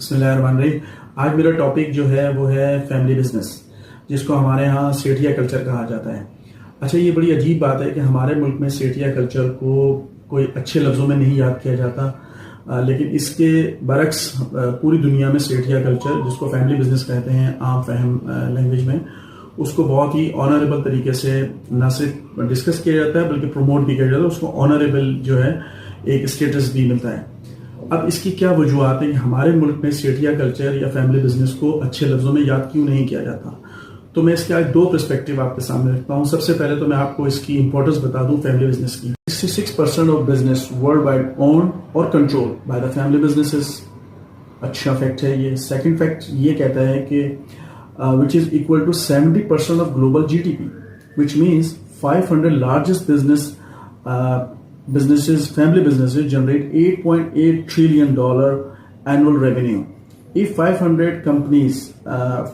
بسم اللہ الرحمن الرحیم. آج میرا ٹاپک جو ہے وہ ہے فیملی بزنس، جس کو ہمارے ہاں سیٹھیا کلچر کہا جاتا ہے. اچھا، یہ بڑی عجیب بات ہے کہ ہمارے ملک میں سیٹھیا کلچر کو کوئی اچھے لفظوں میں نہیں یاد کیا جاتا، لیکن اس کے برعکس پوری دنیا میں سیٹھیا کلچر، جس کو فیملی بزنس کہتے ہیں عام فہم لینگویج میں، اس کو بہت ہی آنریبل طریقے سے نہ صرف ڈسکس کیا جاتا ہے بلکہ پروموٹ بھی کیا جاتا ہے. اس کو آنریبل جو ہے ایک اسٹیٹس بھی ملتا ہے. اب اس کی کیا وجوہات ہیں کہ ہمارے ملک میں سیٹھیا کلچر یا فیملی بزنس کو اچھے لفظوں میں یاد کیوں نہیں کیا جاتا؟ تو میں اس کے آج دو پرسپیکٹیو آپ کے سامنے رکھتا ہوں. سب سے پہلے تو میں آپ کو اس کی امپورٹنس بتا دوں فیملی بزنس کی. 66% آف بزنس ورلڈ وائڈ اون اور control by the family businesses. اچھا فیکٹ ہے یہ. سیکنڈ فیکٹ یہ کہتا ہے کہ which is equal to 70% of global GDP, which means 500 largest businesses, family businesses generate $8.8 trillion annual revenue. If 500 companies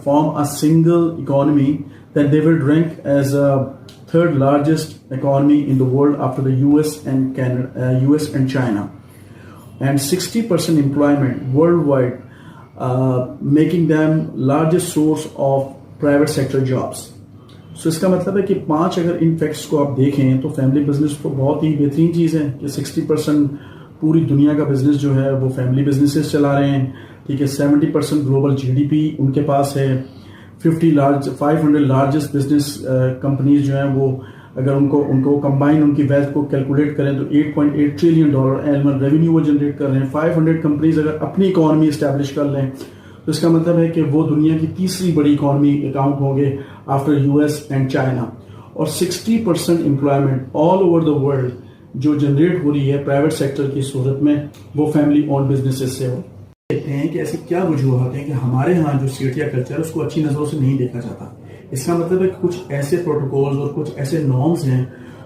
form a single economy, then they will rank as a third largest economy in the world after the US and Canada, US and China. And 60% employment worldwide, making them largest source of private sector jobs. So اس کا مطلب ہے کہ 5 اگر ان facts کو آپ دیکھیں تو family business تو بہت ہی بہترین چیز ہے کہ 60% پوری دنیا کا بزنس جو ہے وہ فیملی بزنسز چلا رہے ہیں. ٹھیک ہے، 70% گلوبل GDP ان کے پاس ہے. 500 لارجسٹ بزنس کمپنیز جو ہیں وہ اگر ان کو کمبائن ان کی ویلتھ کو کیلکولیٹ کریں تو $8.8 ٹریلین اینول ریونیو وہ جنریٹ کر رہے ہیں. 500 کمپنیز اگر اپنی اکانومی اسٹیبلش کر لیں تو اس کا مطلب ہے کہ وہ دنیا کی تیسری بڑی اکانومی اکاؤنٹ ہوں گے آفٹر US اینڈ چائنا. اور 60% employment all over the world جو جنریٹ ہو رہی ہے پرائیویٹ سیکٹر کی صورت میں وہ فیملی اون بزنسز سے ہو. دیکھتے ہیں کہ ایسی کیا وجوہات ہیں کہ ہمارے ہاں جو سیٹھیا کلچر اس کو اچھی نظروں سے نہیں دیکھا جاتا. اس کا مطلب ہے کہ کچھ ایسے پروٹوکولز اور کچھ ایسے نارمز ہیں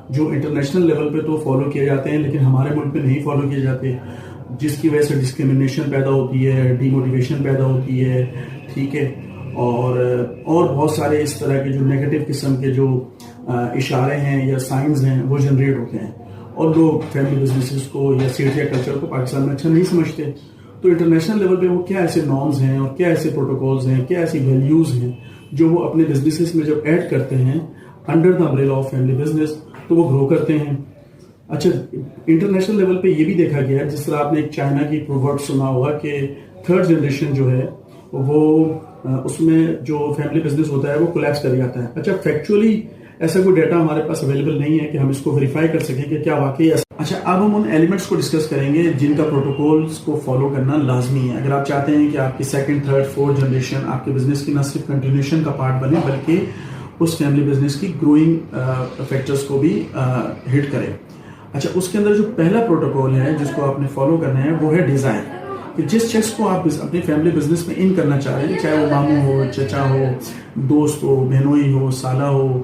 جو انٹرنیشنل لیول پہ تو فالو کیے جاتے ہیں لیکن ہمارے ملک میں نہیں فالو کیے جاتے، جس کی وجہ سے ڈسکریمنیشن پیدا ہوتی ہے، ڈی موٹیویشن پیدا ہوتی ہے. ٹھیک ہے، اور بہت سارے اس طرح کے جو نیگیٹو قسم کے جو اشارے ہیں یا سائنز ہیں وہ جنریٹ ہوتے ہیں اور لوگ فیملی بزنسز کو یا سیٹھیا کلچر کو پاکستان میں اچھا نہیں سمجھتے. تو انٹرنیشنل لیول پہ وہ کیا ایسے نارمز ہیں اور کیا ایسے پروٹوکولز ہیں، کیا ایسی ویلیوز ہیں جو وہ اپنے بزنسز میں جب ایڈ کرتے ہیں under the umbrella of family business تو وہ گرو کرتے ہیں. اچھا، انٹرنیشنل لیول پہ یہ بھی دیکھا گیا ہے، جس طرح آپ نے ایک چائنا کی پروورب سنا ہوگا کہ تھرڈ جنریشن جو ہے وہ اس میں جو فیملی بزنس ہوتا ہے وہ کولیپس کر جاتا ہے. اچھا، فیکچولی ایسا کوئی ڈیٹا ہمارے پاس اویلیبل نہیں ہے کہ ہم اس کو ویریفائی کر سکیں کہ کیا واقعی ایسا. اچھا، اب ہم ان ایلیمنٹس کو ڈسکس کریں گے جن کا پروٹوکولز کو فالو کرنا لازمی ہے اگر آپ چاہتے ہیں کہ آپ کی سیکنڈ، تھرڈ، فورتھ جنریشن آپ کے بزنس کی نہ صرف کنٹینیوشن کا پارٹ بنے بلکہ اس فیملی بزنس کی گروئنگ فیکٹرز کو بھی ہٹ کرے. اچھا، اس کے اندر جو پہلا پروٹوکول ہے جس کو آپ نے فالو کرنا ہے وہ ہے ڈیزائر. کہ جس شخص کو آپ اپنی فیملی بزنس میں ان کرنا چاہ رہے ہیں، چاہے وہ ماموں ہو، چچا ہو، دوست ہو، بہنوئی ہو، سالہ ہو،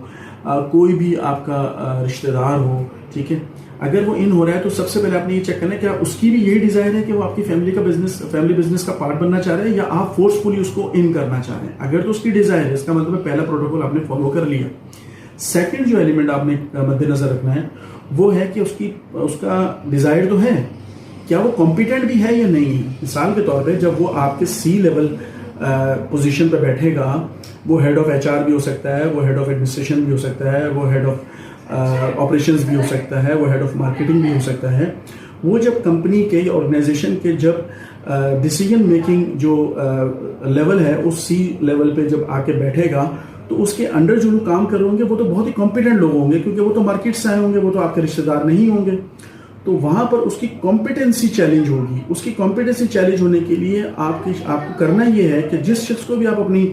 کوئی بھی آپ کا رشتہ دار ہو، ٹھیک ہے، اگر وہ ان ہو رہا ہے تو سب سے پہلے آپ نے یہ چیک کرنا ہے کہ اس کی بھی یہی ڈیزائر ہے کہ وہ آپ کی فیملی بزنس کا پارٹ بننا چاہ رہے ہیں یا آپ فورسفلی اس کو ان کرنا چاہ رہے ہیں. اگر تو اس کی ڈیزائر ہے، اس کا مطلب پہلا پروٹوکول آپ نے فالو کر لیا. سیکنڈ جو ایلیمنٹ آپ نے مد نظر رکھنا ہے وہ ہے کہ اس کا ڈیزائر تو ہے، کیا وہ کمپیٹنٹ بھی ہے یا نہیں ہے. مثال کے طور پہ جب وہ آپ کے C لیول پوزیشن پہ بیٹھے گا، وہ ہیڈ آف HR بھی ہو سکتا ہے، وہ ہیڈ آف ایڈمنسٹریشن بھی ہو سکتا ہے، وہ ہیڈ آف آپریشنز بھی ہو سکتا ہے، وہ ہیڈ آف مارکیٹنگ بھی ہو سکتا ہے. وہ جب کمپنی کے یا آرگنائزیشن کے جب ڈیسیجن میکنگ جو لیول ہے اس C لیول پہ جب آ کے بیٹھے گا تو اس کے انڈر جو لوگ کام کر رہے ہوں گے وہ تو بہت ہی کمپیٹنٹ لوگ ہوں گے کیونکہ وہ تو مارکیٹ سے آئے ہوں گے، وہ تو آپ کے رشتہ دار نہیں ہوں گے. تو وہاں پر اس کی کمپیٹنسی چیلنج ہوگی. اس کی کمپیٹنسی چیلنج ہونے کے لیے آپ کو کرنا یہ ہے کہ جس شخص کو بھی آپ اپنی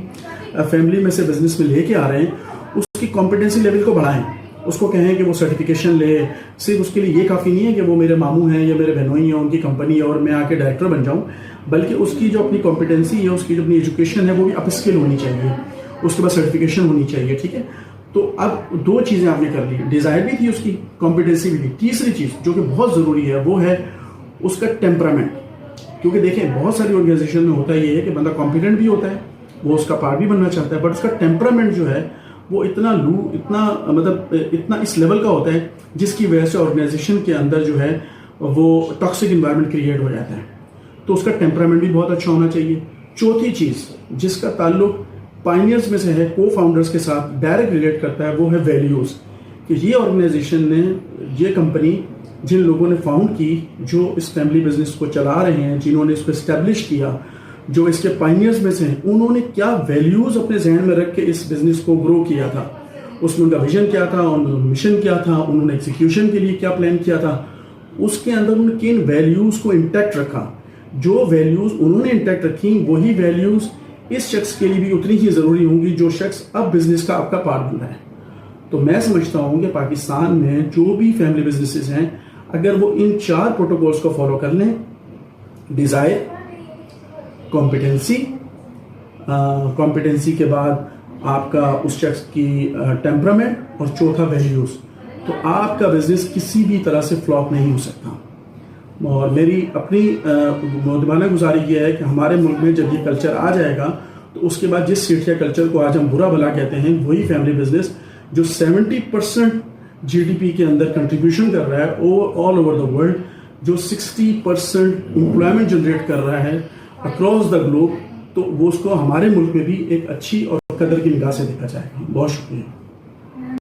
فیملی میں سے بزنس میں لے کے آ رہے ہیں اس کی کمپیٹنسی لیول کو بڑھائیں. اس کو کہیں کہ وہ سرٹیفکیشن لے. صرف اس کے لیے یہ کافی نہیں ہے کہ وہ میرے ماموں ہیں یا میرے بہنوئی ہیں، ان کی کمپنی ہے اور میں آ کے ڈائریکٹر بن جاؤں، بلکہ اس کی جو اپنی کمپیٹنسی ہے، اس کی جو اپنی ایجوکیشن ہے وہ بھی اپ اسکل ہونی چاہیے، اس کے بعد سرٹیفکیشن ہونی چاہیے. ٹھیک ہے، تو اب 2 چیزیں آپ نے کر لی، ڈیزائر بھی تھی، اس کی کمپیٹنسی بھی تھی. تیسری چیز جو کہ بہت ضروری ہے وہ ہے اس کا ٹیمپرامنٹ. کیونکہ دیکھیں بہت ساری آرگنائزیشن میں ہوتا یہ ہے کہ بندہ کمپیٹنٹ بھی ہوتا ہے، وہ اس کا پارٹ بھی بننا چاہتا ہے، بٹ اس کا ٹیمپرامنٹ جو ہے وہ اتنا اس لیول کا ہوتا ہے جس کی وجہ سے آرگنائزیشن کے اندر جو ہے وہ ٹاکسک انوائرمنٹ کریٹ ہو جاتا ہے. تو اس کا ٹیمپرامنٹ بھی بہت اچھا ہونا چاہیے. چوتھی چیز جس کا تعلق پائنیئرز میں سے ہے, کو فاؤنڈرز کے ساتھ ڈائریکٹ ریلیٹ کرتا ہے, وہ ہے ویلیوز. کہ یہ آرگنائزیشن نے, یہ کمپنی جن لوگوں نے فاؤنڈ کی, جو اس فیملی بزنس کو چلا رہے ہیں, جنہوں نے اس کو اسٹیبلش کیا, جو اس کے پائنیئرز میں سے ہیں, انہوں نے کیا ویلیوز اپنے ذہن میں رکھ کے اس بزنس کو گرو کیا تھا. اس میں ان کا ویژن کیا تھا, ان کا مشن کیا تھا, انہوں نے ایگزیکیوشن کے لیے کیا پلان کیا تھا, اس کے اندر انہوں نے کن ویلیوز کو انٹیکٹ رکھا. جو ویلیوز انہوں نے انٹیکٹ رکھی, وہی ویلیوز اس شخص کے لیے بھی اتنی ہی ضروری ہوں گی جو شخص اب بزنس کا آپ کا پارٹ بن رہا ہے. تو میں سمجھتا ہوں کہ پاکستان میں جو بھی فیملی بزنسز ہیں, اگر وہ ان 4 پروٹوکولز کو فالو کر لیں, ڈیزائر, کمپیٹنسی کے بعد آپ کا اس شخص کی ٹیمپرامنٹ, اور چوتھا ویلیوز, تو آپ کا بزنس کسی بھی طرح سے فلاپ نہیں ہو سکتا. اور میری اپنی مؤدبانہ گزارش یہ ہے کہ ہمارے ملک میں جب یہ کلچر آ جائے گا, تو اس کے بعد جس سیٹھیا کلچر کو آج ہم برا بھلا کہتے ہیں, وہی فیملی بزنس جو 70% GDP کے اندر کنٹریبیوشن کر رہا ہے آل اوور دا ورلڈ, جو 60% امپلائمنٹ جنریٹ کر رہا ہے اکراس دا گلوب, تو وہ اس کو ہمارے ملک میں بھی ایک اچھی اور قدر کی نگاہ سے دیکھا جائے گا. بہت شکریہ.